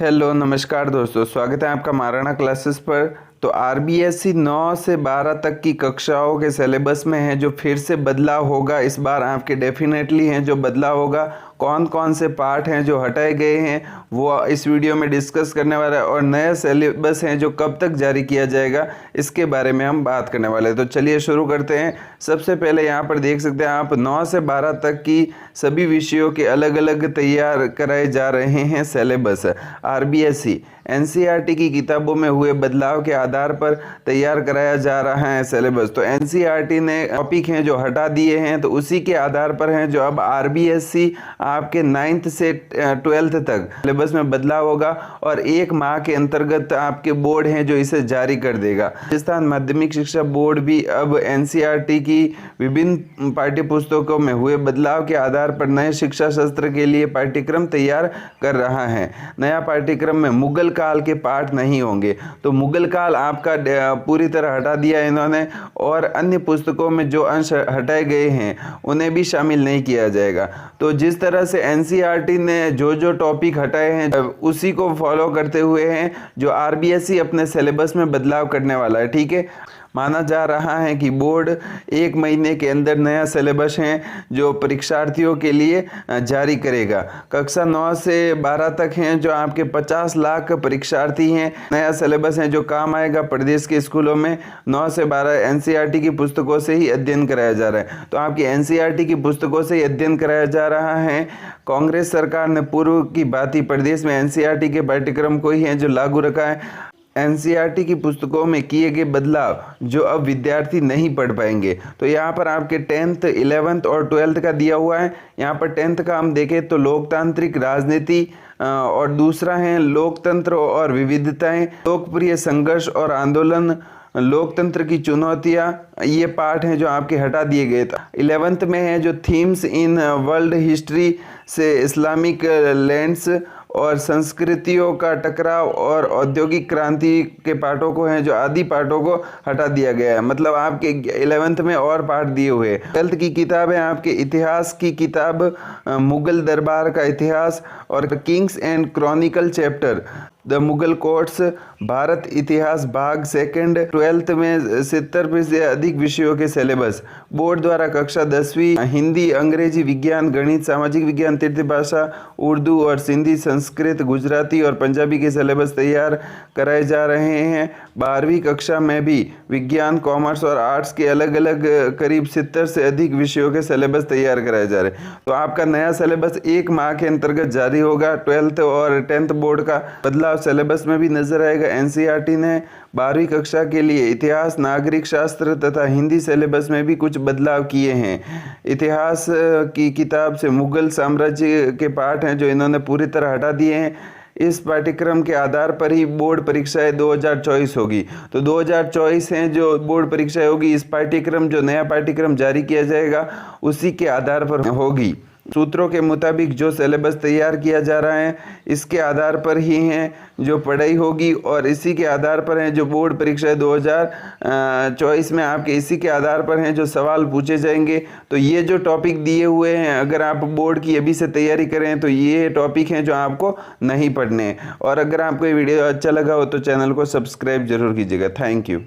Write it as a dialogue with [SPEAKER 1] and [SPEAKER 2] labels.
[SPEAKER 1] Hello नमस्कार दोस्तों, स्वागत है आपका महाराणा क्लासेस पर। तो आरबीएससी 9 से 12 तक की कक्षाओं के सिलेबस में है जो फिर से बदलाव होगा। इस बार आपके डेफिनेटली हैं जो बदलाव होगा। कौन कौन से पार्ट हैं जो हटाए गए हैं वो इस वीडियो में डिस्कस करने वाला है, और नया सिलेबस हैं जो कब तक जारी किया जाएगा इसके बारे में हम बात करने वाले हैं। तो चलिए शुरू करते हैं। सबसे पहले यहाँ पर देख सकते हैं आप 9 से 12 तक की सभी विषयों के अलग अलग तैयार कराए जा रहे हैं सिलेबस। आरबीएससी एनसीईआरटी की किताबों में हुए बदलाव के आधार पर तैयार कराया जा रहा है सिलेबस। तो एनसीईआरटी ने टॉपिक हैं जो हटा दिए हैं, तो उसी के आधार पर हैं जो अब आरबीएससी आपके 9th से 12th तक सिलेबस में बदलाव होगा, और एक माह के अंतर्गत आपके बोर्ड हैं जो इसे जारी कर देगा। राजस्थान माध्यमिक शिक्षा बोर्ड भी अब एनसीईआरटी की विभिन्न पाठ्य पुस्तकों में हुए बदलाव के आधार पर नए शिक्षा सत्र के लिए पाठ्यक्रम तैयार कर रहा है। नया पाठ्यक्रम में मुगल काल के पाठ नहीं होंगे। तो मुगल काल आपका पूरी तरह हटा दिया इन्होंने, और अन्य पुस्तकों में जो अंश हटाए गए हैं उन्हें भी शामिल नहीं किया जाएगा। तो जिस तरह से एनसीईआरटी ने जो टॉपिक हटाए हैं उसी को फॉलो करते हुए हैं जो आरबीएससी अपने सिलेबस में बदलाव करने वाला है। ठीक है, माना जा रहा है कि बोर्ड 1 महीने के अंदर नया सिलेबस है जो परीक्षार्थियों के लिए जारी करेगा। कक्षा 9 से 12 तक हैं जो आपके 50 लाख परीक्षार्थी हैं। नया सिलेबस है जो काम आएगा प्रदेश के स्कूलों में। 9 से 12 एनसीईआरटी की पुस्तकों से ही अध्ययन कराया जा रहा है। तो आपकी एनसीईआरटी की पुस्तकों से ही अध्ययन कराया जा रहा है। कांग्रेस सरकार ने पूर्व की भांति प्रदेश में एनसीईआरटी के पाठ्यक्रम को ही है जो लागू रखा है। एनसीईआरटी की पुस्तकों में किए गए बदलाव जो अब विद्यार्थी नहीं पढ़ पाएंगे। तो यहाँ पर आपके 10th 11th और 12th का दिया हुआ है। यहाँ पर 10th का हम देखें तो लोकतांत्रिक राजनीति, और दूसरा है लोकतंत्र और विविधताएं, लोकप्रिय संघर्ष और आंदोलन, लोकतंत्र की चुनौतियां, ये पार्ट हैं जो आपके हटा दिए गए थे। 11th में है जो थीम्स इन वर्ल्ड हिस्ट्री से इस्लामिक लैंड्स और संस्कृतियों का टकराव और औद्योगिक क्रांति के पाठों को हैं जो आदि पाठों को हटा दिया गया है। मतलब आपके 11th में और पाठ दिए हुए। 12th की किताब है आपके इतिहास की किताब, मुगल दरबार का इतिहास और Kings and Chronicle chapter the Mughal courts, Bharat इतिहास भाग 2। 12th में 70 से अधिक विषयों के सिलेबस। बोर्ड द्वारा कक्षा 10वीं हिंदी, अंग्रेजी, विज्ञान, गणित, सामाजिक विज्ञान, तृतीय भाषा, उर्दू और सिंधी, संस्कृत, गुजराती और पंजाबी के सिलेबस तैयार कराए जा रहे हैं। 12वीं कक्षा में भी विज्ञान, कॉमर्स और आर्ट्स के अलग अलग करीब 70 से अधिक विषयों के सिलेबस तैयार कराए जा रहे हैं। तो आपका नया सिलेबस 1 माह के अंतर्गत जारी होगा। 12th और 10th बोर्ड का बदलाव सिलेबस में भी नजर आएगा। एनसीईआरटी ने 12वीं कक्षा के लिए इतिहास, नागरिक शास्त्र तथा हिंदी सिलेबस में भी कुछ बदलाव किए हैं। इतिहास की किताब से मुगल साम्राज्य के पाठ हैं जो इन्होंने पूरी तरह हटा दिए हैं। इस पाठ्यक्रम के आधार पर ही बोर्ड परीक्षाएं 2024 होगी। तो 2024 हैं जो बोर्ड परीक्षाएं होगी। इस पाठ्यक्रम जो नया पाठ्यक्रम जारी किया जाएगा उसी के आधार पर होगी। सूत्रों के मुताबिक जो सिलेबस तैयार किया जा रहा है इसके आधार पर ही हैं जो पढ़ाई होगी, और इसी के आधार पर हैं जो बोर्ड परीक्षा 2024 में आपके इसी के आधार पर हैं जो सवाल पूछे जाएंगे। तो ये जो टॉपिक दिए हुए हैं अगर आप बोर्ड की अभी से तैयारी करें तो ये टॉपिक हैं जो आपको नहीं पढ़ने। और अगर आपको ये वीडियो अच्छा लगा हो तो चैनल को सब्सक्राइब जरूर कीजिएगा। Thank you.